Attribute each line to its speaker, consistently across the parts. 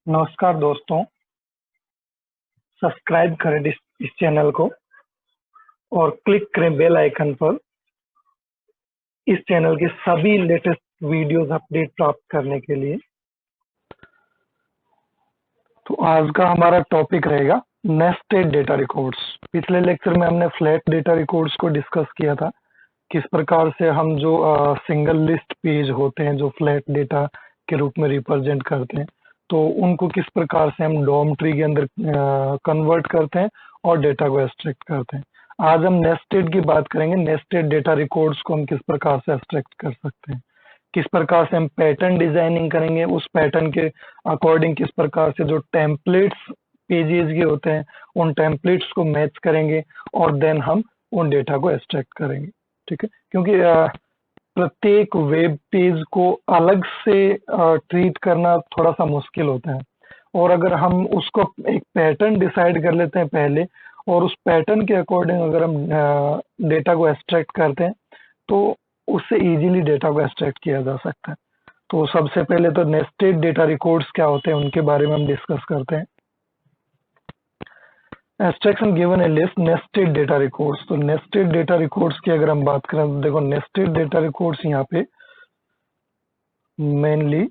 Speaker 1: नमस्कार दोस्तों, सब्सक्राइब करें इस चैनल को और क्लिक करें बेल आइकन पर इस चैनल के सभी लेटेस्ट वीडियोस अपडेट प्राप्त करने के लिए। तो आज का हमारा टॉपिक रहेगा नेस्टेड डेटा रिकॉर्ड्स। पिछले लेक्चर में हमने फ्लैट डेटा रिकॉर्ड्स को डिस्कस किया था, किस प्रकार से हम जो सिंगल लिस्ट पेज होते हैं जो फ्लैट डेटा के रूप में रिप्रेजेंट करते हैं, तो उनको किस प्रकार से हम डॉम ट्री के अंदर कन्वर्ट करते हैं और डेटा को एक्सट्रैक्ट करते हैं। आज हम नेस्टेड की बात करेंगे। नेस्टेड डेटा रिकॉर्ड्स को हम किस प्रकार से एक्सट्रैक्ट कर सकते हैं, किस प्रकार से हम पैटर्न डिजाइनिंग करेंगे, उस पैटर्न के अकॉर्डिंग किस प्रकार से जो टेम्पलेट्स पेजेस के होते हैं उन टेम्पलेट्स को मैच करेंगे और देन हम उन डेटा को एक्सट्रैक्ट करेंगे। ठीक है, क्योंकि प्रत्येक वेब पेज को अलग से ट्रीट करना थोड़ा सा मुश्किल होता है, और अगर हम उसको एक पैटर्न डिसाइड कर लेते हैं पहले और उस पैटर्न के अकॉर्डिंग अगर हम डेटा को एक्सट्रैक्ट करते हैं तो उससे इजीली डेटा को एक्सट्रैक्ट किया जा सकता है। तो सबसे पहले तो नेस्टेड डेटा रिकॉर्ड्स क्या होते हैं उनके बारे में हम डिस्कस करते हैं। एक्सट्रैक्शन गिवन ए लिस्ट नेस्टेड डेटा रिकॉर्ड्स। तो नेस्टेड डेटा रिकॉर्ड्स की अगर हम बात करें तो देखो, नेस्टेड डेटा रिकॉर्ड्स यहाँ पे mainly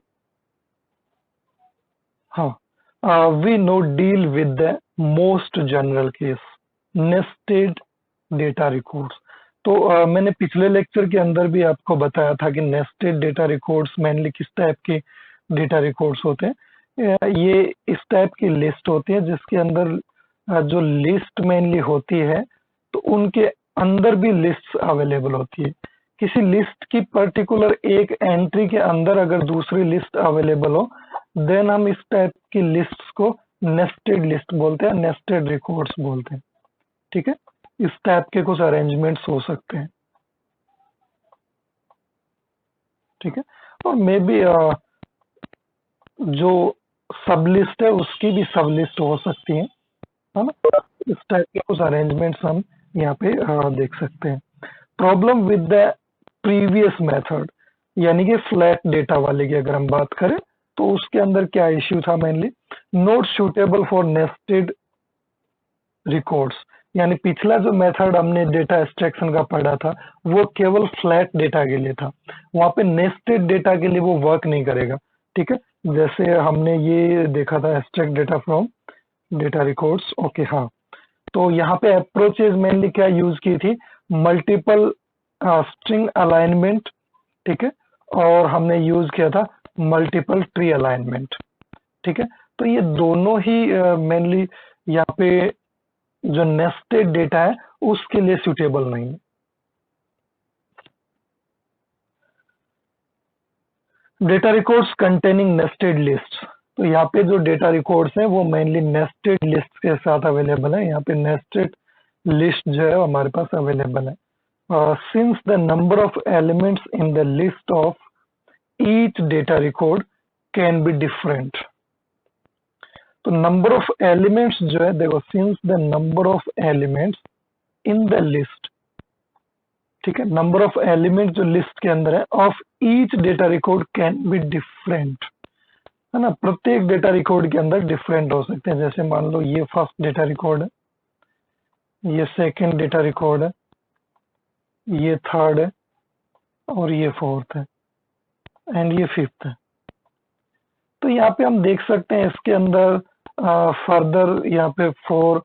Speaker 1: we now deal with the most general case nested data records। तो मैंने पिछले लेक्चर के अंदर भी आपको बताया था कि नेस्टेड डेटा रिकॉर्ड्स मेनली किस टाइप के डेटा रिकॉर्ड्स होते हैं। ये इस टाइप की लिस्ट होती है जिसके अंदर जो लिस्ट मेनली होती है तो उनके अंदर भी लिस्ट अवेलेबल होती है। किसी लिस्ट की पर्टिकुलर एक एंट्री के अंदर अगर दूसरी लिस्ट अवेलेबल हो देन हम इस टाइप की लिस्ट्स को नेस्टेड लिस्ट बोलते हैं, नेस्टेड रिकॉर्ड्स बोलते हैं। ठीक है, इस टाइप के कुछ अरेंजमेंट्स हो सकते हैं। ठीक है, और मे बी जो सब लिस्ट है उसकी भी सब लिस्ट हो सकती है ना। इस टाइप के कुछ अरेंजमेंट्स हम यहाँ पे देख सकते हैं। Problem with the previous method यानी कि फ्लैट डेटा वाले की अगर हम बात करें तो उसके अंदर क्या इश्यू था, mainly not suitable for nested records. यानी पिछला जो मेथड हमने डेटा एक्सट्रैक्शन का पढ़ा था वो केवल फ्लैट डेटा के लिए था, वहां पे नेस्टेड डेटा के लिए वो वर्क नहीं करेगा। ठीक है, जैसे हमने ये देखा था extract data from data records. Okay, हाँ, तो यहाँ पे अप्रोचेज मेनली क्या यूज की थी, मल्टीपल स्ट्रिंग अलाइनमेंट। ठीक है, और हमने यूज किया था मल्टीपल ट्री अलाइनमेंट। ठीक है, तो ये दोनों ही मेनली यहाँ पे जो नेस्टेड डेटा है उसके लिए सुटेबल नहीं है। Data records containing nested list. तो यहाँ पे जो डेटा रिकॉर्ड्स हैं वो मेनली नेस्टेड लिस्ट के साथ अवेलेबल है। यहाँ पे नेस्टेड लिस्ट जो है हमारे पास अवेलेबल है। Since the number of elements in the list of each data record can be different. तो नंबर ऑफ एलिमेंट्स जो है, देखो, since the number of elements in the list, ठीक है, नंबर ऑफ एलिमेंट जो लिस्ट के अंदर है of each data record can be different, है ना। प्रत्येक डेटा रिकॉर्ड के अंदर डिफरेंट हो सकते हैं। जैसे मान लो ये फर्स्ट डेटा रिकॉर्ड है, ये सेकंड डेटा रिकॉर्ड है, ये थर्ड है और ये फोर्थ है एंड ये फिफ्थ है। तो यहाँ पे हम देख सकते हैं इसके अंदर फर्दर यहाँ पे 4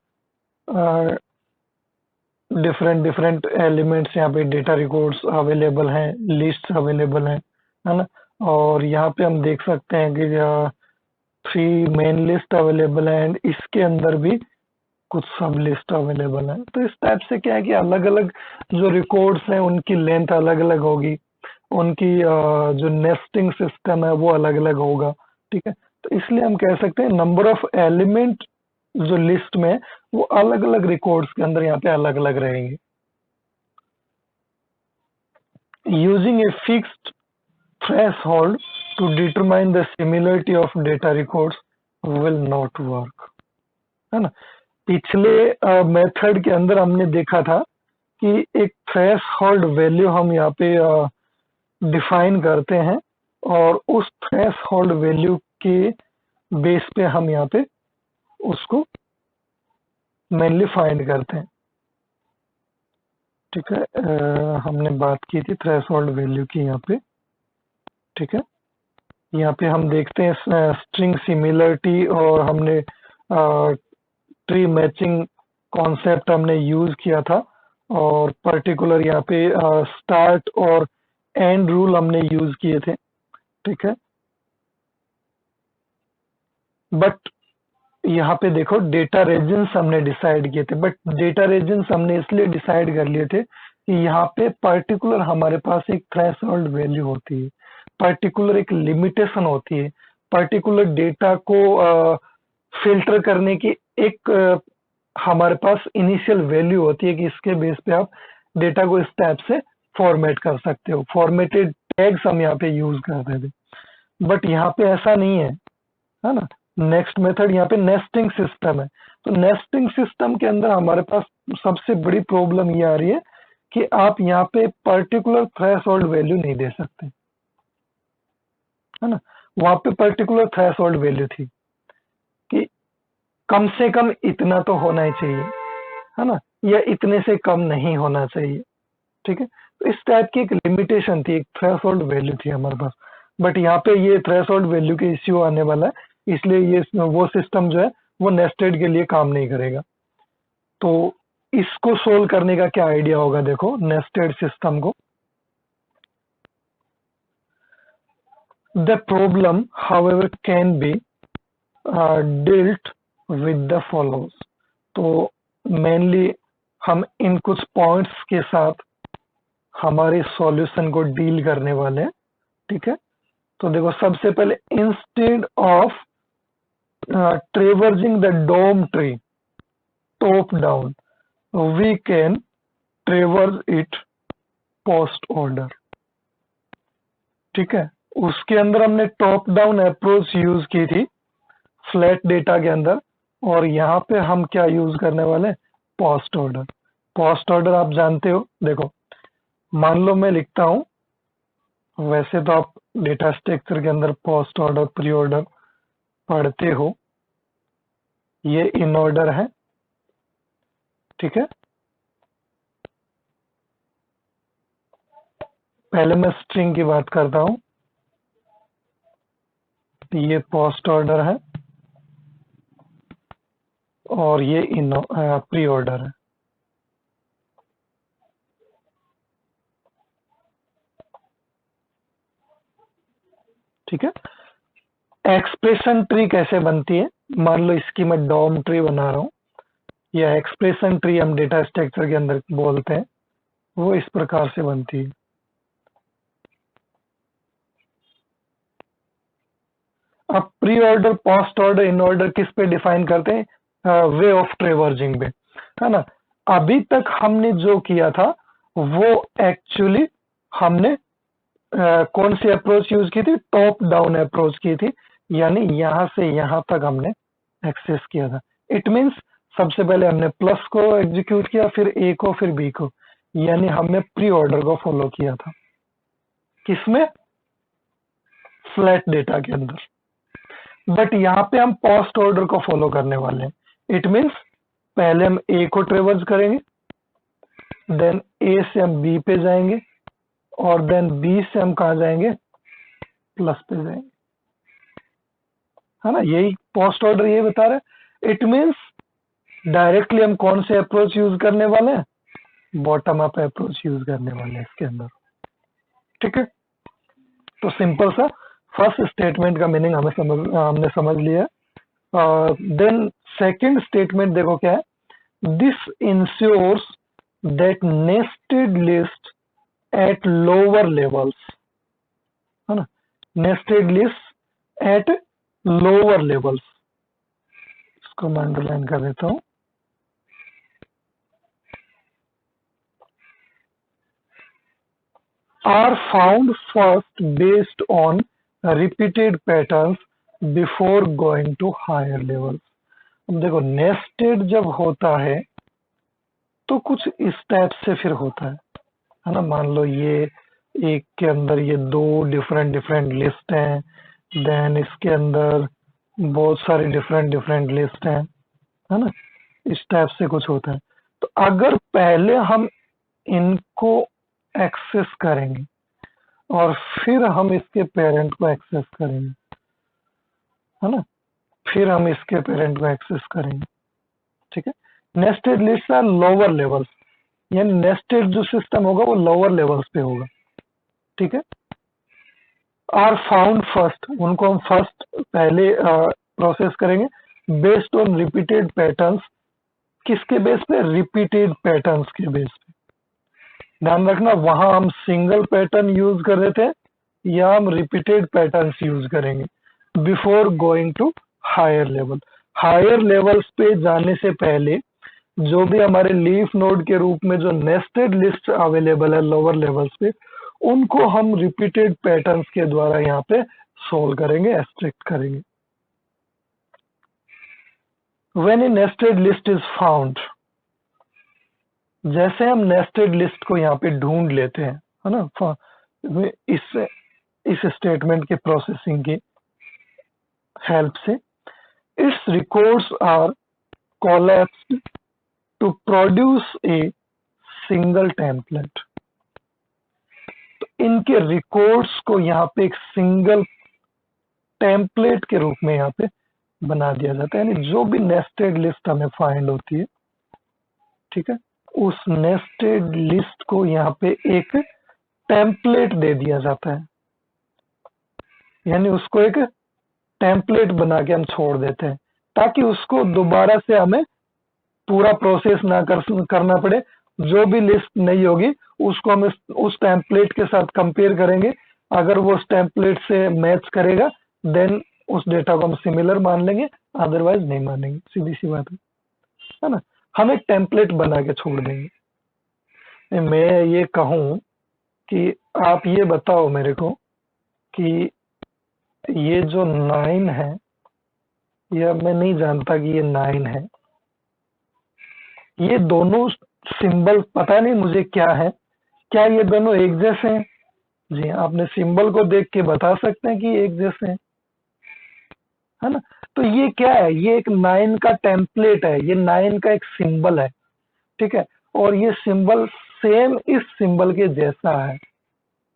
Speaker 1: डिफरेंट एलिमेंट्स यहाँ पे डेटा रिकॉर्ड्स अवेलेबल हैं, लिस्ट अवेलेबल है ना। और यहाँ पे हम देख सकते हैं कि 3 मेन लिस्ट अवेलेबल है एंड इसके अंदर भी कुछ सब लिस्ट अवेलेबल है। तो इस टाइप से क्या है कि अलग अलग जो रिकॉर्ड्स हैं उनकी लेंथ अलग अलग होगी, उनकी जो नेस्टिंग सिस्टम है वो अलग अलग होगा। ठीक है, तो इसलिए हम कह सकते हैं नंबर ऑफ एलिमेंट जो लिस्ट में वो अलग अलग रिकॉर्ड्स के अंदर यहाँ पे अलग अलग रहेंगे। Using a fixed threshold to determine the similarity of data records will not work, है ना। पिछले मेथड के अंदर हमने देखा था कि एक थ्रेशोल्ड वैल्यू हम यहाँ पे डिफाइन करते हैं और उस थ्रेशोल्ड वैल्यू के बेस पे हम यहाँ पे उसको मेनली फाइंड करते हैं। ठीक है, हमने बात की थी थ्रेशोल्ड वैल्यू की यहाँ पे। ठीक है, यहाँ पे हम देखते हैं स्ट्रिंग सिमिलरिटी और हमने ट्री मैचिंग कॉन्सेप्ट हमने यूज किया था, और पर्टिकुलर यहाँ पे स्टार्ट और एंड रूल हमने यूज किए थे। ठीक है, बट यहाँ पे देखो डेटा रीजन्स हमने डिसाइड किए थे, बट डेटा रीजन्स हमने इसलिए डिसाइड कर लिए थे कि यहाँ पे पर्टिकुलर हमारे पास एक थ्रेशोल्ड वैल्यू होती है, पर्टिकुलर एक लिमिटेशन होती है, पर्टिकुलर डेटा को फिल्टर करने की एक हमारे पास इनिशियल वैल्यू होती है कि इसके बेस पे आप डेटा को इस टाइप से फॉर्मेट कर सकते हो। फॉर्मेटेड टैग्स हम यहाँ पे यूज करते थे, बट यहाँ पे ऐसा नहीं है ना। नेक्स्ट मेथड यहाँ पे नेस्टिंग सिस्टम है। तो नेस्टिंग सिस्टम के अंदर हमारे पास सबसे बड़ी प्रॉब्लम ये आ रही है कि आप यहाँ पे पर्टिकुलर थ्रेशोल्ड वैल्यू नहीं दे सकते, है ना। वहां पे पर्टिकुलर थ्रेशोल्ड वैल्यू थी कि कम से कम इतना तो होना ही चाहिए, है ना, या इतने से कम नहीं होना चाहिए। ठीक है, तो इस टाइप की एक लिमिटेशन थी, एक थ्रेशोल्ड वैल्यू थी हमारे पास। बट यहाँ पे ये थ्रेशोल्ड वैल्यू के इश्यू आने वाला है, इसलिए ये वो सिस्टम जो है वो नेस्टेड के लिए काम नहीं करेगा। तो इसको सोल्व करने का क्या आइडिया होगा, देखो नेस्टेड सिस्टम को। The problem however can be dealt with the follows। तो मेनली हम इन कुछ पॉइंट्स के साथ हमारे सॉल्यूशन को डील करने वाले हैं। ठीक है, तो देखो सबसे पहले instead of traversing the DOM tree top down, we can traverse it post order. ठीक है, उसके अंदर हमने टॉप डाउन अप्रोच यूज की थी फ्लैट डेटा के अंदर, और यहाँ पे हम क्या यूज करने वाले, पोस्ट ऑर्डर। पोस्ट ऑर्डर आप जानते हो, देखो मान लो मैं लिखता हूं, वैसे तो आप डेटा स्ट्रक्चर के अंदर पोस्ट ऑर्डर प्री ऑर्डर पढ़ते हो, ये इन ऑर्डर है। ठीक है, पहले मैं स्ट्रिंग की बात करता हूं, ये पोस्ट ऑर्डर है और ये इन प्री ऑर्डर है। ठीक है, एक्सप्रेशन ट्री कैसे बनती है, मान लो इसकी मैं डॉम ट्री बना रहा हूं, या एक्सप्रेशन ट्री हम डेटा स्ट्रक्चर के अंदर बोलते हैं, वो इस प्रकार से बनती है। अब pre order post order in order किस पे डिफाइन करते हैं, वे ऑफ ट्रेवर्सिंग पे, है ना। अभी तक हमने जो किया था वो एक्चुअली हमने कौन सी अप्रोच यूज की थी, टॉप डाउन अप्रोच की थी, यानी यहां से यहां तक हमने एक्सेस किया था। इट मींस सबसे पहले हमने प्लस को एग्जीक्यूट किया, फिर ए को, फिर बी को, यानी हमने प्री ऑर्डर को फॉलो किया था। किसमें, फ्लैट डेटा के अंदर। बट यहाँ पे हम पोस्ट ऑर्डर को फॉलो करने वाले हैं। इट मींस पहले हम ए को ट्रेवर्स करेंगे, देन ए से हम बी पे जाएंगे, और देन बी से हम कहा जाएंगे, प्लस पे जाएंगे, है ना। यही पोस्ट ऑर्डर ये बता रहा है। इट मींस डायरेक्टली हम कौन से अप्रोच यूज करने वाले हैं, बॉटम अप अप्रोच यूज करने वाले हैं इसके अंदर। ठीक है, तो सिंपल सा फर्स्ट स्टेटमेंट का मीनिंग हमने समझ लिया। देन सेकंड स्टेटमेंट देखो क्या है, this ensures that nested list at lower levels, है ना, nested list at lower levels, इसको मैं अंडरलाइन कर देता हूं। are found first based on repeated patterns before going to higher levels। अब देखो नेस्टेड जब होता है तो कुछ इस टाइप से फिर होता है ना। मान लो ये एक के अंदर ये दो डिफरेंट डिफरेंट लिस्ट हैं, देन इसके अंदर बहुत सारी डिफरेंट डिफरेंट लिस्ट हैं, है ना, इस टाइप से कुछ होता है। तो अगर पहले हम इनको एक्सेस करेंगे और फिर हम इसके पेरेंट को एक्सेस करेंगे, है ना, फिर हम इसके पेरेंट को एक्सेस करेंगे, ठीक है। Nested list are lower levels, यानी नेस्टेड जो सिस्टम होगा वो लोअर लेवल्स पे होगा, ठीक है। आर फाउंड फर्स्ट, उनको हम फर्स्ट पहले प्रोसेस करेंगे बेस्ड ऑन रिपीटेड पैटर्न्स। किसके बेस पे? रिपीटेड पैटर्न्स के बेस पे। ध्यान रखना, वहां हम सिंगल पैटर्न यूज कर रहे थे या हम रिपीटेड पैटर्न्स यूज करेंगे before going to higher level. Higher levels पे जाने से पहले जो भी हमारे लीफ नोड के रूप में जो नेस्टेड लिस्ट अवेलेबल है लोअर लेवल्स पे, उनको हम रिपीटेड पैटर्न्स के द्वारा यहाँ पे सोल्व करेंगे, एक्सट्रैक्ट करेंगे। When A nested list is found, जैसे हम नेस्टेड लिस्ट को यहाँ पे ढूंढ लेते हैं, है ना, इस स्टेटमेंट के प्रोसेसिंग की हेल्प से, its records are collapsed to produce a single template. तो इनके रिकॉर्ड्स को यहाँ पे एक सिंगल टेम्पलेट के रूप में यहाँ पे बना दिया जाता है, यानी जो भी नेस्टेड लिस्ट हमें फाइंड होती है, ठीक है, उस नेस्टेड लिस्ट को यहाँ पे एक टेम्पलेट दे दिया जाता है, यानी उसको एक टेम्पलेट बना के हम छोड़ देते हैं ताकि उसको दोबारा से हमें पूरा प्रोसेस ना करना पड़े। जो भी लिस्ट नहीं होगी उसको हम उस टेम्पलेट के साथ कंपेयर करेंगे, अगर वो उस टेम्पलेट से मैच करेगा देन उस डेटा को हम सिमिलर मान लेंगे, अदरवाइज नहीं मानेंगे, सीधी सी बात है ना। हम एक टेम्पलेट बना के छोड़ देंगे। मैं ये कहूं कि आप ये बताओ मेरे को कि ये जो 9 है, या मैं नहीं जानता कि ये 9 है, ये दोनों सिंबल पता नहीं मुझे क्या है, क्या ये दोनों एक जैसे हैं? जी, आपने सिंबल को देख के बता सकते हैं कि ये एक जैसे हैं, है ना। तो ये क्या है? ये एक 9 का टेम्पलेट है, ये 9 का एक सिंबल है, ठीक है, और ये सिंबल सेम इस सिंबल के जैसा है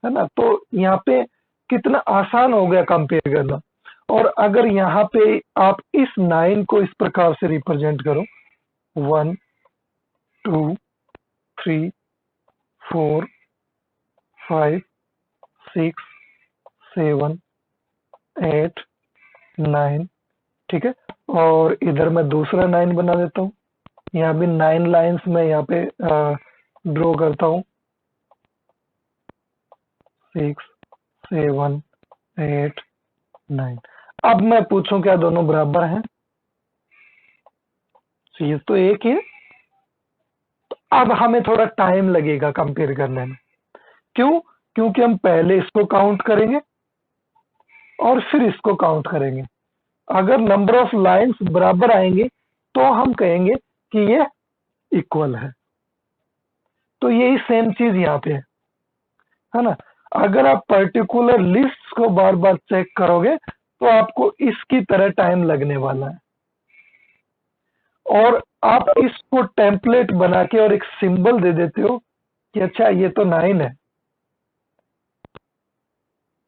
Speaker 1: ना। तो यहाँ पे कितना आसान हो गया कंपेयर करना। और अगर यहाँ पे आप इस 9 को इस प्रकार से रिप्रेजेंट करो, 1 2 3 4 5 6 7 8 9, ठीक है, और इधर मैं दूसरा 9 बना देता हूँ। यहाँ भी 9 लाइन्स में यहाँ पे ड्रॉ करता हूँ, 6 7 8 9। अब मैं पूछूं क्या दोनों बराबर हैं? चीज तो एक ही है। तो अब हमें थोड़ा टाइम लगेगा कंपेयर करने में। क्यों? क्योंकि हम पहले इसको काउंट करेंगे और फिर इसको काउंट करेंगे। अगर नंबर ऑफ लाइंस बराबर आएंगे तो हम कहेंगे कि ये इक्वल है। तो यही सेम चीज यहाँ पे है ना। अगर आप पर्टिकुलर लिस्ट को बार बार चेक करोगे तो आपको इसकी तरह टाइम लगने वाला है, और आप इसको टेम्पलेट बना के और एक सिंबल दे देते हो कि अच्छा ये तो 9 है,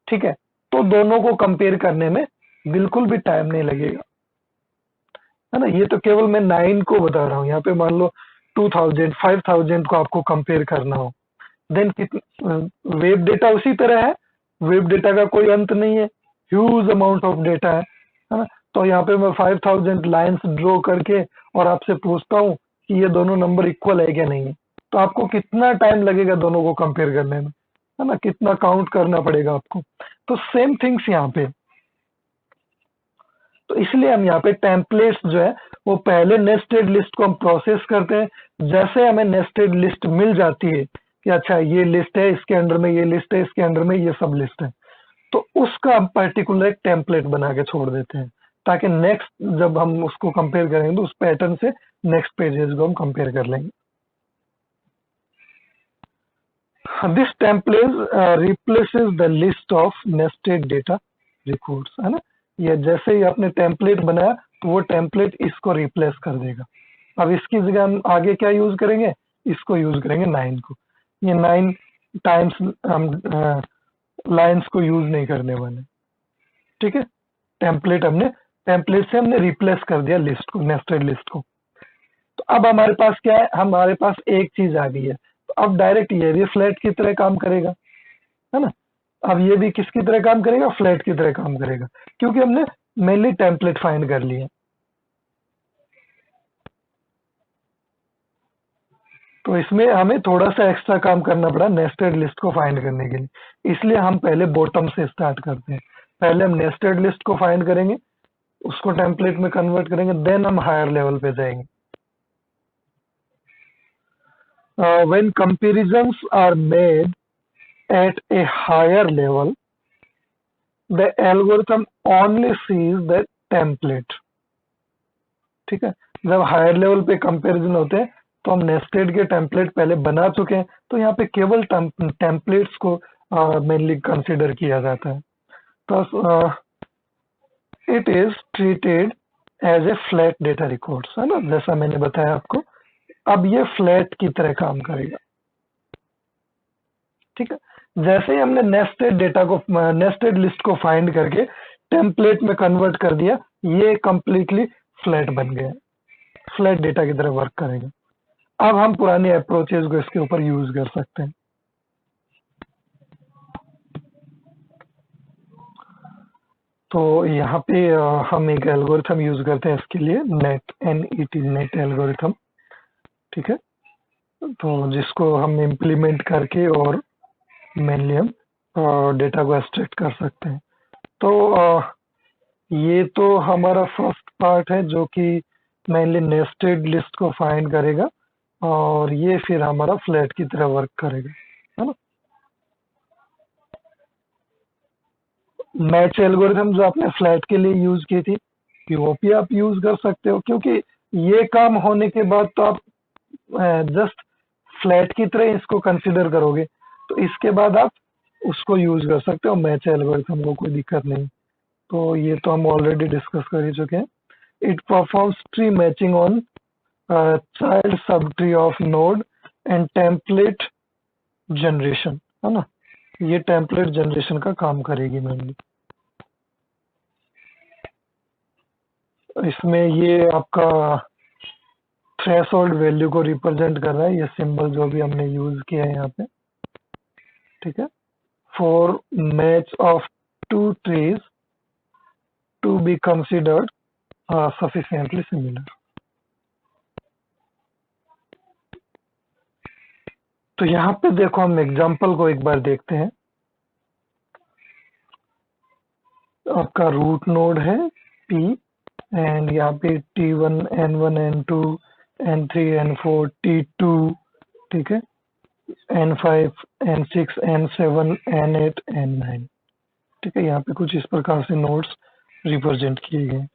Speaker 1: ठीक है, तो दोनों को कंपेयर करने में बिल्कुल भी टाइम नहीं लगेगा, है ना। ये तो केवल मैं 9 को बता रहा हूँ। यहाँ पे मान लो 2000 5000 को आपको कंपेयर करना हो, देन वेब डेटा उसी तरह है, वेब डेटा का कोई अंत नहीं है, ह्यूज अमाउंट ऑफ डेटा है ना। तो यहाँ पे मैं 5000 लाइंस ड्रॉ करके और आपसे पूछता हूँ कि ये दोनों नंबर इक्वल है क्या नहीं है, तो आपको कितना टाइम लगेगा दोनों को कंपेयर करने में, है ना, कितना काउंट करना पड़ेगा आपको। तो सेम थिंग्स यहाँ पे। तो इसलिए हम यहाँ पे टेम्पलेट्स जो है वो पहले नेस्टेड लिस्ट को हम प्रोसेस करते हैं। जैसे हमें नेस्टेड लिस्ट मिल जाती है कि अच्छा ये लिस्ट है, इसके अंडर में ये लिस्ट है, इसके अंडर में ये सब लिस्ट है, तो उसका हम पर्टिकुलर एक टेम्पलेट बना के छोड़ देते हैं ताकि नेक्स्ट जब हम उसको कंपेयर करेंगे तो उस पैटर्न से नेक्स्ट पेजेस को हम कंपेयर कर लेंगे। This template replaces the list of nested data records, है ना। ये जैसे ही आपने टेम्पलेट बनाया तो वो टेम्पलेट इसको रिप्लेस कर देगा। अब इसकी जगह हम आगे क्या यूज करेंगे, इसको यूज करेंगे 9 को। ये 9 टाइम्स हम लाइंस को यूज नहीं करने वाले। ठीक है, टेम्पलेट से हमने रिप्लेस कर दिया लिस्ट को, नेस्टेड लिस्ट को। तो अब हमारे पास क्या है, हमारे पास एक चीज आ गई है। तो अब डायरेक्ट ये भी फ्लैट की तरह काम करेगा, है ना। अब ये भी किसकी तरह काम करेगा, फ्लैट की तरह काम करेगा, क्योंकि हमने मेनली टेम्पलेट फाइंड कर लिया। तो इसमें हमें थोड़ा सा एक्स्ट्रा काम करना पड़ा नेस्टेड लिस्ट को फाइंड करने के लिए, इसलिए हम पहले बॉटम से स्टार्ट करते हैं। पहले हम नेस्टेड लिस्ट को फाइंड करेंगे, उसको टेम्पलेट में कन्वर्ट करेंगे, देन हम हायर लेवल पे जाएंगे। When comparisons are made at a higher level, the algorithm only sees the template। ठीक है, जब हायर लेवल पे कंपैरिजन होते हैं तो हम नेस्टेड के टेम्पलेट पहले बना चुके हैं, तो यहाँ पे केवल टेम्पलेट्स को मेनली कंसिडर किया जाता है। तो it is treated as a flat data records, है ना, जैसा मैंने बताया आपको। अब ये फ्लैट की तरह काम करेगा। ठीक है, जैसे ही हमने नेस्टेड लिस्ट को फाइंड करके टेम्पलेट में कन्वर्ट कर दिया, ये कंप्लीटली फ्लैट बन गया, फ्लैट डेटा की तरह वर्क करेगा। अब हम पुरानी अप्रोचेस को इसके ऊपर यूज कर सकते हैं। तो यहाँ पे हम एक एल्गोरिथम यूज करते हैं इसके लिए, नेट एल्गोरिथम। ठीक है, तो जिसको हम इम्प्लीमेंट करके और मेनली हम डेटा को एक्सट्रैक्ट कर सकते हैं। तो ये तो हमारा फर्स्ट पार्ट है जो कि मेनली नेस्टेड लिस्ट को फाइंड करेगा, और ये फिर हमारा फ्लैट की तरह वर्क करेगा, है ना। मैच एल्गोरिथम जो आपने फ्लैट के लिए यूज की थी, पीओपी आप यूज कर सकते हो, क्योंकि ये काम होने के बाद तो आप जस्ट फ्लैट की तरह इसको कंसिडर करोगे, तो इसके बाद आप उसको यूज कर सकते हो मैच एल्गोरिथम को, कोई दिक्कत नहीं। तो ये तो हम ऑलरेडी डिस्कस कर ही चुके हैं। It performs tree matching on child sub tree of node and template generation, है ना। ये टेम्पलेट जनरेशन का काम करेगी मेनली। इसमें ये आपका थ्रेशोल्ड वैल्यू को रिप्रेजेंट कर रहा है, ये सिंबल जो भी हमने यूज किया है यहाँ पे। ठीक है, for match of two trees to be considered sufficiently similar. तो यहाँ पे देखो, हम एग्जांपल को एक बार देखते हैं। आपका रूट नोड है P, एंड यहाँ पे T1, N1, N2, N3, N4, T2, ठीक है, N5, N6, N7, N8, N9। ठीक है, यहाँ पे कुछ इस प्रकार से नोड्स रिप्रेजेंट किए गए,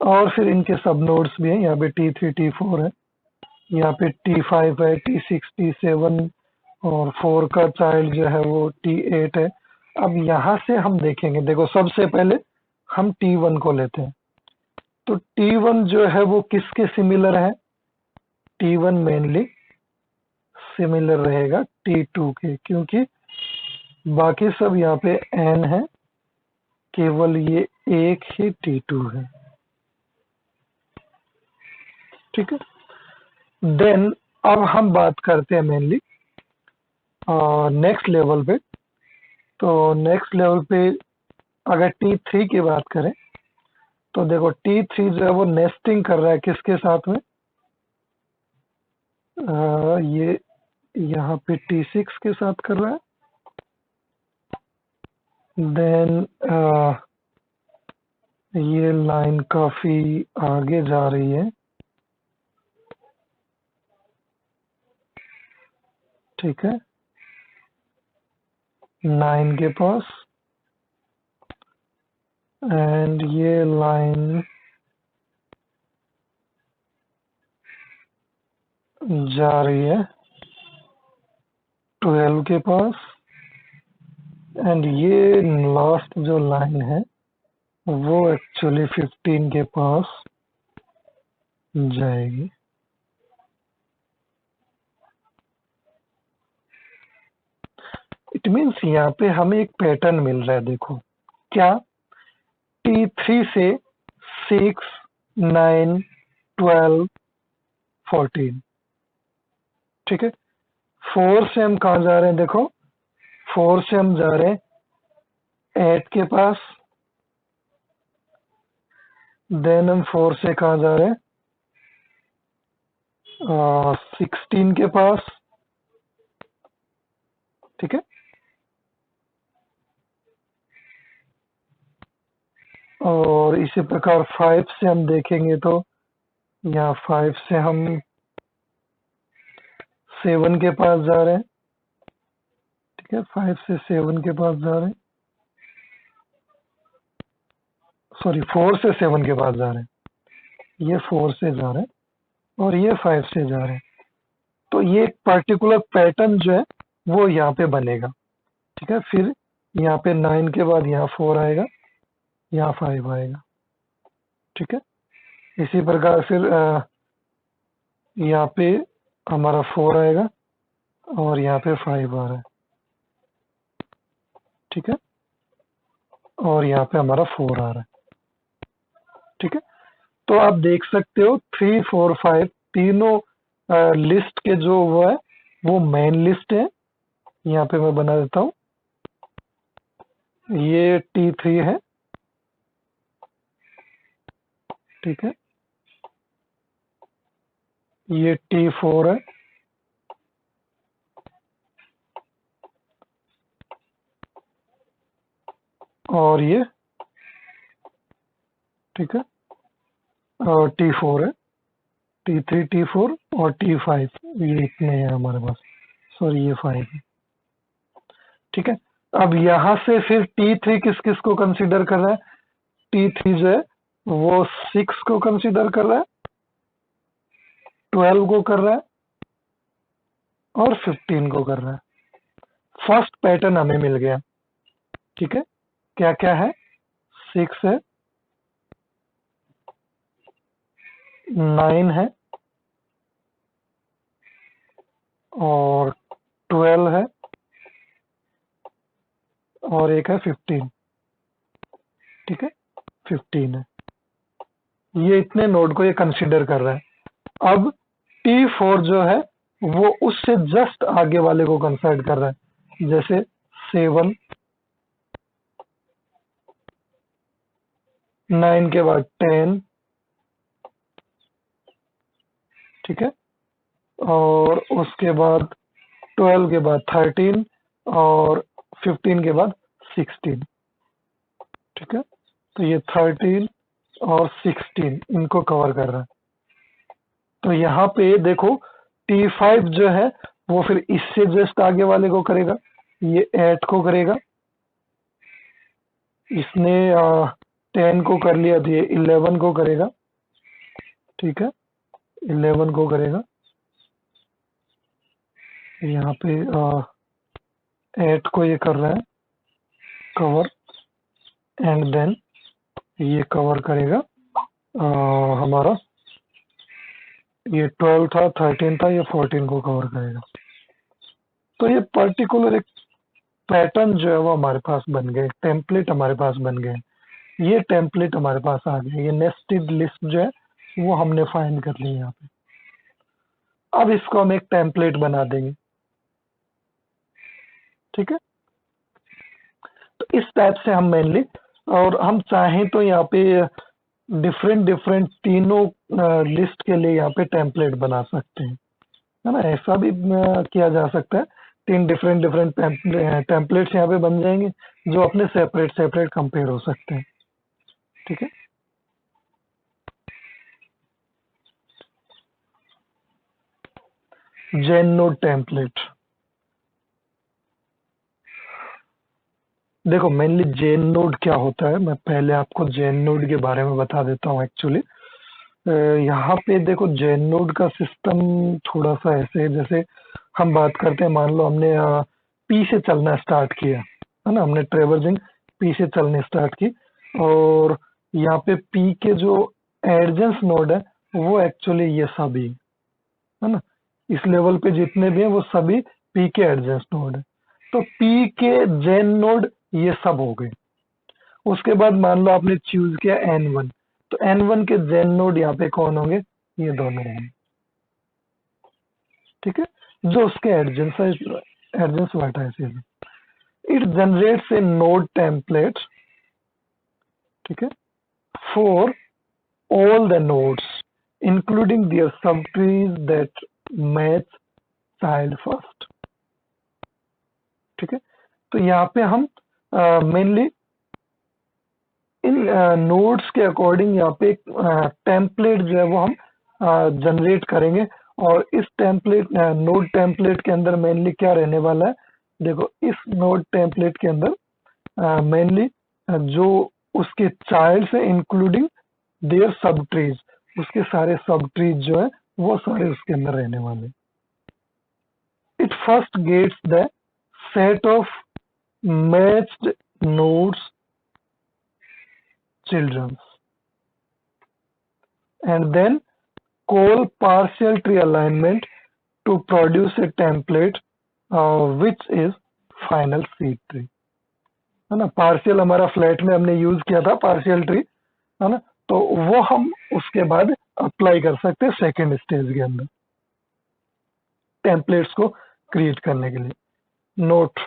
Speaker 1: और फिर इनके सब नोड्स भी हैं। यहाँ पे T3, T4 है, यहाँ पे T5 है, T6, T7, और 4 का चाइल्ड जो है वो T8 है। अब यहाँ से हम देखेंगे, देखो सबसे पहले हम T1 को लेते हैं। तो T1 जो है वो किसके सिमिलर है, T1 मेनली सिमिलर रहेगा T2 के, क्योंकि बाकी सब यहाँ पे N है, केवल ये एक ही T2 है। ठीक है, देन अब हम बात करते हैं मेनली नेक्स्ट लेवल पे। तो नेक्स्ट लेवल पे अगर T3 की बात करें, तो देखो T3 जो है वो नेस्टिंग कर रहा है किसके साथ में, ये यहाँ पे T6 के साथ कर रहा है। देन ये लाइन काफी आगे जा रही है। ठीक है, 9 के पास, एंड ये लाइन जा रही है 12 के पास, एंड ये लास्ट जो लाइन है वो एक्चुअली 15 के पास जाएगी। इट मीन्स यहाँ पे हमें एक पैटर्न मिल रहा है, देखो क्या, T3 से 6, 9, 12, 14, ठीक है। 4 से हम कहाँ जा रहे हैं, देखो 4 से हम जा रहे हैं 8 के पास, देन हम 4 से कहाँ जा रहे हैं 16 के पास, ठीक है। और इसी प्रकार 5 से हम देखेंगे तो यहाँ 5 से हम 7 के पास जा रहे हैं, ठीक है। 5 से 7 के पास जा रहे हैं, सॉरी 4 से 7 के पास जा रहे हैं, ये 4 से जा रहे हैं और ये 5 से जा रहे हैं। तो ये एक पर्टिकुलर पैटर्न जो है वो यहाँ पे बनेगा, ठीक है। फिर यहाँ पे 9 के बाद यहाँ 4 आएगा, यहाँ 5 आएगा, ठीक है। इसी प्रकार फिर यहाँ पे हमारा 4 आएगा और यहाँ पे 5 आ रहा है, ठीक है। और यहाँ पे हमारा 4 आ रहा है, ठीक है। तो आप देख सकते हो 3, 4, 5 तीनों लिस्ट के जो वो है वो मेन लिस्ट है। यहाँ पे मैं बना देता हूँ, ये T3 है, ठीक है। ये T4 है, और ये, ठीक है, और T4 है, T3, T4 और T5, ये इतने हैं हमारे पास, सॉरी ये 5 है, ठीक है। अब यहाँ से फिर T3 किस किस को कंसिडर कर रहा है, T3 जो है वो 6 को कंसिडर कर रहा है, 12 को कर रहा है और 15 को कर रहा है। फर्स्ट पैटर्न हमें मिल गया, ठीक है। क्या क्या है, 6 है, 9 है और 12 है और एक है 15, ठीक है, 15 है। ये इतने नोड को ये कंसिडर कर रहा है। अब T4 जो है वो उससे जस्ट आगे वाले को कंसिडर कर रहा है, जैसे 7, 9 के बाद 10, ठीक है, और उसके बाद 12 के बाद 13 और 15 के बाद 16, ठीक है। तो ये 13 और 16 इनको कवर कर रहा है। तो यहाँ पे देखो T5 जो है वो फिर इससे जस्ट आगे वाले को करेगा, ये 8 को करेगा, इसने 10 को कर लिया तो ये 11 को करेगा, ठीक है, 11 को करेगा। यहाँ पे 8 को ये कर रहा है कवर, एंड देन ये कवर करेगा हमारा, ये 12 था, 13 था, ये 14 को कवर करेगा। तो ये पर्टिकुलर एक पैटर्न जो है वो हमारे पास बन गए, टेम्पलेट हमारे पास बन गए। ये टेम्पलेट हमारे पास आ गया, ये नेस्टेड लिस्ट जो है वो हमने फाइंड कर ली यहाँ पे। अब इसको हम एक टेम्पलेट बना देंगे, ठीक है। तो इस टाइप से हम मेनली, और हम चाहें तो यहाँ पे डिफरेंट डिफरेंट तीनों लिस्ट के लिए यहाँ पे टेम्पलेट बना सकते हैं, है ना। ऐसा भी किया जा सकता है, 3 डिफरेंट डिफरेंट टेम्पलेट्स यहाँ पे बन जाएंगे जो अपने सेपरेट सेपरेट कंपेयर हो सकते हैं, ठीक है। जेननोड टेम्पलेट, देखो मेनली जेननोड क्या होता है, मैं पहले आपको जेननोड के बारे में बता देता हूँ। एक्चुअली यहाँ पे देखो जेननोड का सिस्टम थोड़ा सा ऐसे है, जैसे हम बात करते हैं, मान लो हमने पी से चलना स्टार्ट किया, है ना, हमने ट्रेवर्सिंग पी से चलने स्टार्ट की, और यहाँ पे पी के जो एडजेंस नोड है वो एक्चुअली ये सभी है ना, इस लेवल पे जितने भी हैं वो सभी पी के एडजेंस नोड है। तो पी के जेन नोड ये सब हो गए। उसके बाद मान लो आपने चूज किया N1, तो N1 के जेन नोड यहाँ पे कौन होंगे, ये दोनों होंगे। ठीक है, जो उसके एडजेंस वर्टाइसेस है। It generates A node template, ठीक है, for all the nodes including their subtrees that match child first। ठीक है, तो यहाँ पे हम मेनली इन नोड्स के अकॉर्डिंग यहाँ पे टेम्पलेट जो है वो हम जनरेट करेंगे। और इस टेम्पलेट नोड टेम्पलेट के अंदर मेनली क्या रहने वाला है, देखो इस नोड टेम्पलेट के अंदर मेनली जो उसके चाइल्ड है इंक्लूडिंग देयर सब ट्रीज, उसके सारे सब ट्रीज जो है वो सारे उसके अंदर रहने वाले। It first gets the set of matched nodes children and then call partial tree alignment to produce a template which is final seed tree, है ना। पार्शियल हमारा फ्लैट में हमने यूज किया था पार्शियल ट्री, है ना, तो वो हम उसके बाद अप्लाई कर सकते हैं सेकेंड स्टेज के अंदर टेम्पलेट्स को क्रिएट करने के लिए। Note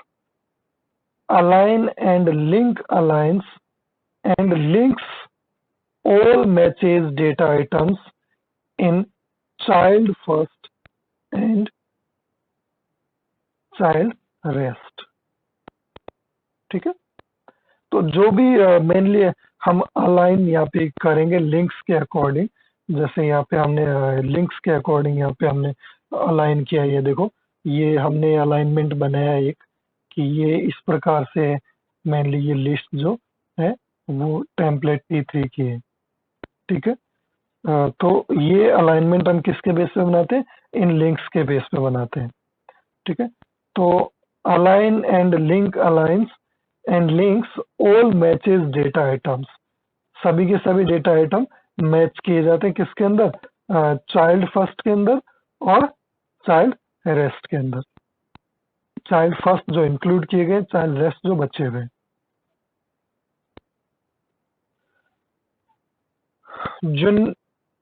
Speaker 1: align and link aligns and links all matches data items in child first and child rest। ठीक है, तो जो भी मेनली हम अलाइन यहाँ पे करेंगे लिंक्स के अकॉर्डिंग, जैसे यहाँ पे हमने लिंक्स के अकॉर्डिंग यहाँ पे हमने अलाइन किया। ये देखो ये हमने अलाइनमेंट बनाया एक कि ये इस प्रकार से मेनली ये लिस्ट जो है वो टेम्पलेट T3 की है। ठीक है, तो ये अलाइनमेंट हम किसके बेस पे बनाते हैं, इन लिंक्स के बेस पे बनाते हैं। ठीक है, तो align and link aligns and links all matches data items, सभी के सभी डेटा आइटम मैच किए जाते हैं किसके अंदर, चाइल्ड फर्स्ट के अंदर और चाइल्ड रेस्ट के अंदर। चाइल्ड फर्स्ट जो इंक्लूड किए गए, चाइल्ड रेस्ट जो बचे हुए।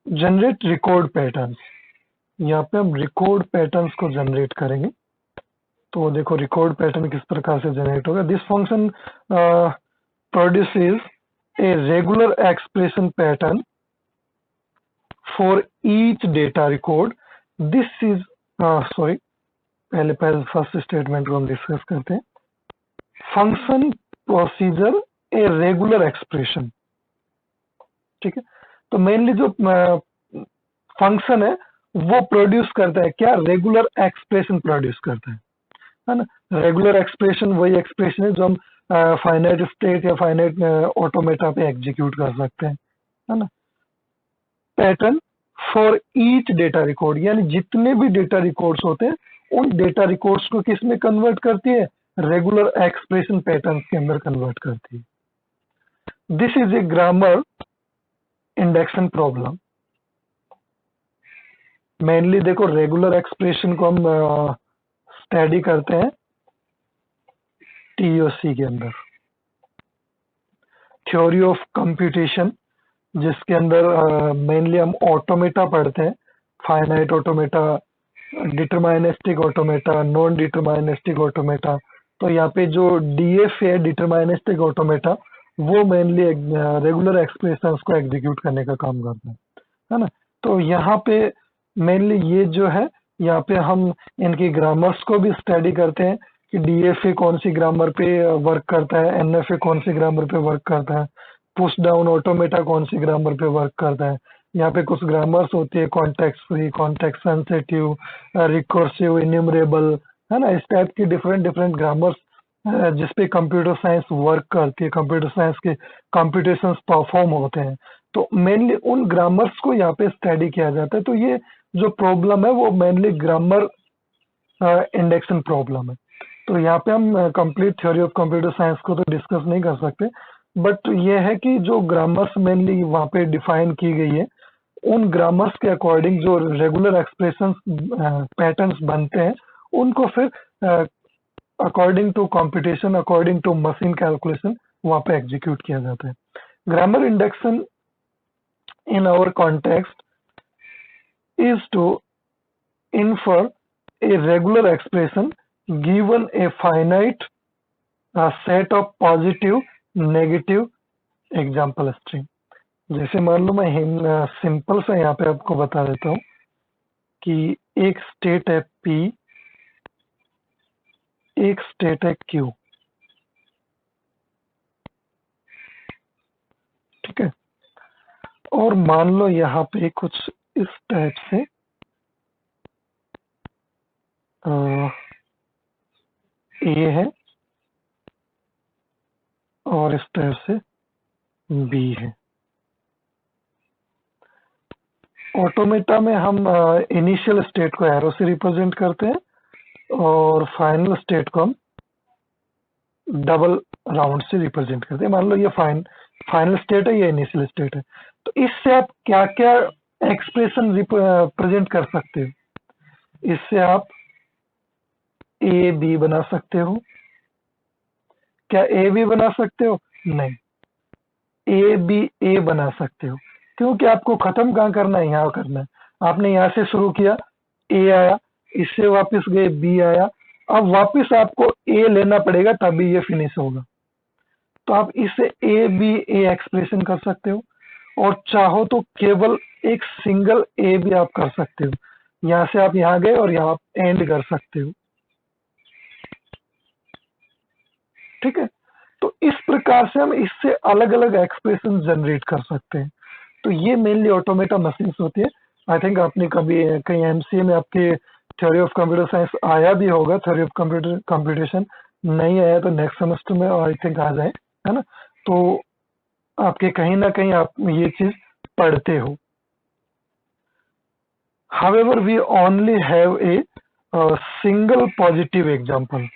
Speaker 1: जनरेट रिकॉर्ड पैटर्न्स, यहाँ पे हम रिकॉर्ड पैटर्न्स को जनरेट करेंगे। तो देखो रिकॉर्ड पैटर्न किस प्रकार से जनरेट होगा। This function produces a regular expression pattern for each data record. This is sorry पहले फर्स्ट स्टेटमेंट को हम डिस्कस करते हैं। Function procedure a regular expression. ठीक है, तो मेनली जो फंक्शन है वो प्रोड्यूस करता है क्या, रेगुलर एक्सप्रेशन प्रोड्यूस करता है ना। रेगुलर एक्सप्रेशन वही एक्सप्रेशन है जो हम फाइनाइट स्टेट या फाइनाइट ऑटोमेटा पे एग्जीक्यूट कर सकते हैं, है ना। Pattern for each data record, यानी जितने भी डेटा रिकॉर्ड्स होते हैं उन डेटा रिकॉर्ड्स को किस में कन्वर्ट करती है, रेगुलर एक्सप्रेशन पैटर्न के अंदर कन्वर्ट करती है। This is a grammar induction problem. Mainly देखो रेगुलर एक्सप्रेशन को हम स्टडी करते हैं TOC के अंदर, थ्योरी ऑफ कंप्यूटेशन, जिसके अंदर मेनली हम ऑटोमेटा पढ़ते हैं, finite automata, deterministic automata, non deterministic automata. तो यहाँ पे जो DF है डिटरमाइनिस्टिक ऑटोमेटा, वो मेनली रेगुलर एक्सप्रेशंस को एग्जीक्यूट करने का काम करता है ना। तो यहाँ पे मेनली ये जो है यहाँ पे हम इनकी ग्रामर्स को भी स्टडी करते हैं कि DFA कौन सी ग्रामर पे वर्क करता है, NFA कौन सी ग्रामर पे वर्क करता है, पुश डाउन ऑटोमेटा कौन सी ग्रामर पे वर्क करता है। यहाँ पे कुछ ग्रामर्स होती है context free, context sensitive, recursive, enumerable, है ना। इस टाइप की डिफरेंट डिफरेंट ग्रामर्स जिसपे कंप्यूटर साइंस वर्क करती है, कंप्यूटर साइंस के कंप्यूटेशंस परफॉर्म होते हैं। तो मेनली उन ग्रामर्स को यहाँ पे स्टडी किया जाता है। तो ये जो प्रॉब्लम है वो मेनली ग्रामर इंडेक्शन प्रॉब्लम है। तो यहाँ पे हम complete theory of computer science को तो डिस्कस नहीं कर सकते, बट ये है कि जो ग्रामर्स मेनली वहाँ पे डिफाइन की गई है, उन ग्रामर्स के अकॉर्डिंग जो रेगुलर एक्सप्रेशन पैटर्न्स बनते हैं, उनको फिर according to computation, according to machine calculation वहाँ पे एग्जीक्यूट किया जाता है। Grammar induction in our context is to infer a regular expression given a finite set of positive, negative example string। जैसे मान लो मैं सिंपल सा यहाँ पे आपको बता देता हूँ कि एक स्टेट है P, एक स्टेट है Q, ठीक है। और मान लो यहाँ पे कुछ इस टाइप से A है और इस टाइप से B है। ऑटोमेटा में हम इनिशियल स्टेट को एरो से रिप्रेजेंट करते हैं और फाइनल स्टेट को हम डबल राउंड से रिप्रेजेंट करते हैं। मान लो ये फाइनल स्टेट है, ये इनिशियल स्टेट है। तो इससे आप क्या क्या एक्सप्रेशन रिप्रेजेंट कर सकते हो? इससे आप ए बी बना सकते हो। क्या ए बी बना सकते हो? नहीं, ए बी ए बना सकते हो, क्योंकि आपको खत्म कहाँ करना है, यहाँ करना है। आपने यहाँ से शुरू किया, ए आया, इससे वापस गए, बी आया, अब वापस आपको ए लेना पड़ेगा तभी ये फिनिश होगा। तो आप इसे ए बी ए एक्सप्रेशन कर सकते हो, और चाहो तो केवल एक सिंगल ए भी आप कर सकते हो। यहाँ से आप यहाँ गए और यहाँ आप एंड कर सकते हो, ठीक है। तो इस प्रकार से हम इससे अलग अलग एक्सप्रेशन जनरेट कर सकते हैं। तो ये मेनली ऑटोमेटा मशीन्स होती है। आई थिंक आपने कभी कहीं एमसीए में आपके थ्योरी ऑफ कंप्यूटर साइंस आया भी होगा, थ्योरी ऑफ कंप्यूटेशन नहीं आया तो नेक्स्ट सेमेस्टर में आई थिंक आ जाए, है ना। तो आपके कहीं ना कहीं आप ये चीज पढ़ते हो। However, we only have a single positive example.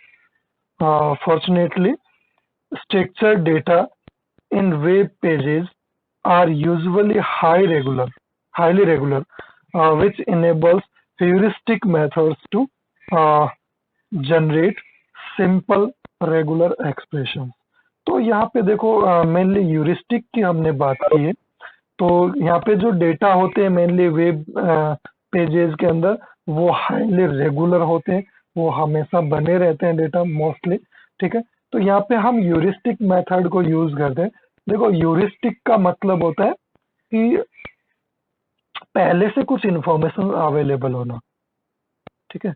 Speaker 1: Fortunately, structured data in web pages are usually highly regular, which enables heuristic methods to uh, generate simple regular expressions। तो यहाँ पे देखो मेनली ह्यूरिस्टिक की हमने बात की है। तो यहाँ पे जो डेटा होते हैं मेनली वेब पेजेस के अंदर, वो हाईली रेगुलर होते हैं, वो हमेशा बने रहते हैं डेटा मोस्टली, ठीक है। तो यहाँ पे हम ह्यूरिस्टिक मेथड को यूज करते हैं। देखो ह्यूरिस्टिक का मतलब होता है कि पहले से कुछ इंफॉर्मेशन अवेलेबल होना, ठीक है।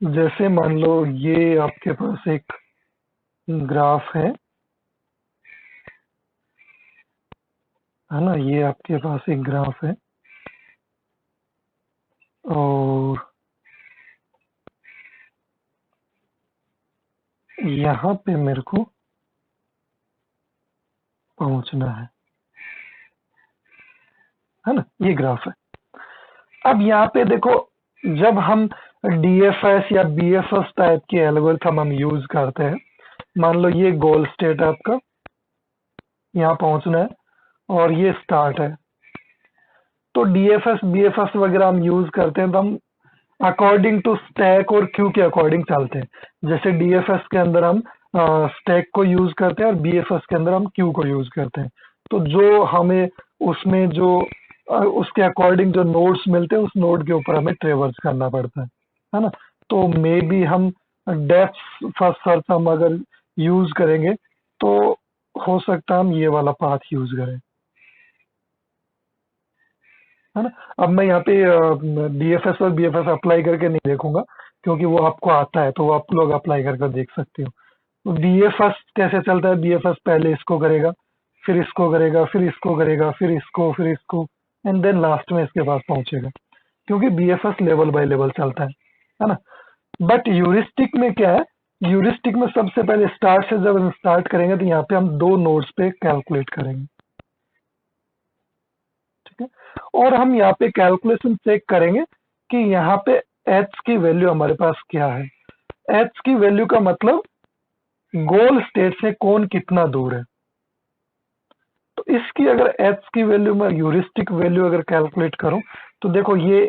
Speaker 1: जैसे मान लो ये आपके पास एक ग्राफ है ना, ये आपके पास एक ग्राफ है और यहाँ पे मेरे को पहुंचना है ना, ये ग्राफ है। अब यहाँ पे देखो, जब हम डीएफएस या बीएफएस टाइप के एल्गोरिथम हम यूज करते हैं, मान लो ये गोल स्टेट है आपका, यहाँ पहुंचना है और ये स्टार्ट है। तो डीएफएस बीएफएस वगैरह हम यूज करते हैं तो हम अकॉर्डिंग टू स्टैक और क्यू के अकॉर्डिंग चलते हैं। जैसे डीएफएस के अंदर हम स्टैक को यूज करते हैं और बीएफएस के अंदर हम क्यू को यूज करते हैं। तो जो हमें उसमें जो उसके अकॉर्डिंग जो नोड्स मिलते हैं, उस नोड के ऊपर हमें ट्रेवर्स करना पड़ता है ना। तो मे बी हम डेप्थ फर्स्ट सर्च हम अगर यूज करेंगे तो हो सकता है हम ये वाला पाथ यूज करें, है ना। अब मैं यहाँ पे डीएफएस और बीएफएस अप्लाई करके नहीं देखूंगा, क्योंकि वो आपको आता है, तो वो आप लोग अप्लाई करके देख सकते हो। तो बीएफएस कैसे चलता है? बीएफएस पहले इसको करेगा, फिर इसको करेगा, फिर इसको करेगा, फिर इसको एंड देन लास्ट में इसके पास पहुंचेगा, क्योंकि बीएफएस लेवल बाय लेवल चलता है ना। बट ह्यूरिस्टिक में क्या है? ह्यूरिस्टिक में सबसे पहले स्टार्ट से जब हम स्टार्ट करेंगे तो यहाँ पे हम दो नोड्स पे कैलकुलेट करेंगे, ठीक है। और हम यहाँ पे कैलकुलेशन चेक करेंगे कि यहाँ पे एच की वैल्यू हमारे पास क्या है। एच की वैल्यू का मतलब गोल स्टेट से कौन कितना दूर है, इसकी अगर h की वैल्यू में ह्यूरिस्टिक वैल्यू अगर कैलकुलेट करूं तो देखो ये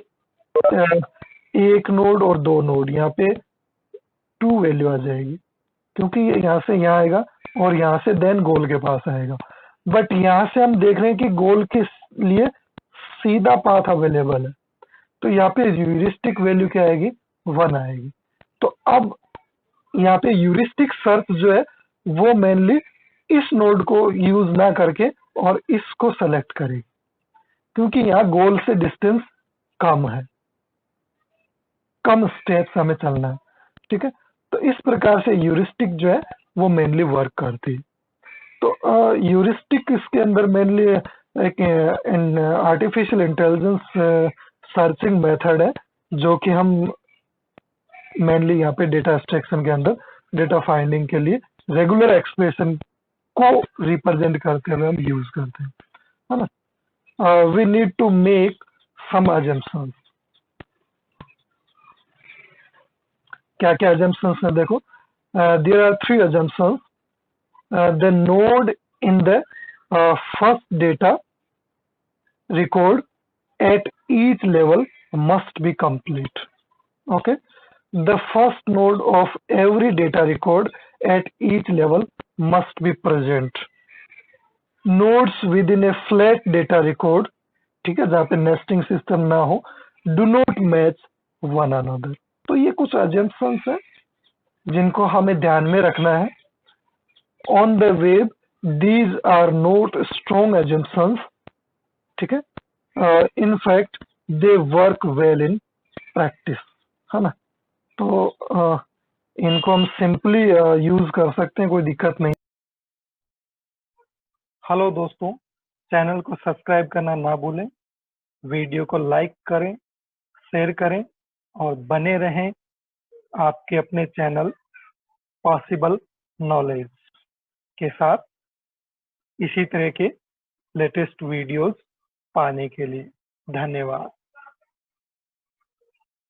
Speaker 1: एक नोड और दो नोड, यहाँ पे 2 वैल्यू आ जाएगी क्योंकि ये यहाँ से यहाँ आएगा और यहाँ से देन गोल के पास आएगा। बट यहाँ से हम देख रहे हैं कि गोल के लिए सीधा पाथ अवेलेबल है, तो यहाँ पे ह्यूरिस्टिक वैल्यू क्या आएगी, 1 आएगी। तो अब यहाँ पे ह्यूरिस्टिक सर्च जो है वो मेनली इस नोड को यूज ना करके और इसको सेलेक्ट करेगी, क्योंकि यहाँ गोल से डिस्टेंस कम है, कम स्टेप्स हमें चलना है, ठीक है। तो इस प्रकार से ह्यूरिस्टिक जो है वो मेनली वर्क करती है। तो ह्यूरिस्टिक इसके अंदर मेनली एक आर्टिफिशियल इंटेलिजेंस सर्चिंग मेथड है, जो कि हम मेनली यहाँ पे डेटा एक्सट्रैक्शन के अंदर डेटा फाइंडिंग के लिए रेगुलर एक्सप्रेशन को रिप्रेजेंट करते हुए हम यूज करते हैं, है ना। We need to make some assumptions. क्या क्या अजम्पशंस है देखो, there are 3 assumptions. the node in the first data record at each level must be complete. Okay, the first node of every data record at each level must be present. Nodes within a flat data record, ठीक है, जहाँ पे nesting system ना हो, do not match one another. तो ये कुछ assumptions है जिनको हमें ध्यान में रखना है। On the web, these are not strong assumptions, ठीक है। In fact, they work well in practice, है ना। तो इनको हम सिंपली यूज कर सकते हैं, कोई दिक्कत नहीं। हेलो दोस्तों, चैनल को सब्सक्राइब करना ना भूलें, वीडियो को लाइक करें, शेयर करें और बने रहें आपके अपने चैनल पॉसिबल नॉलेज के साथ इसी तरह के लेटेस्ट वीडियोस पाने के लिए। धन्यवाद।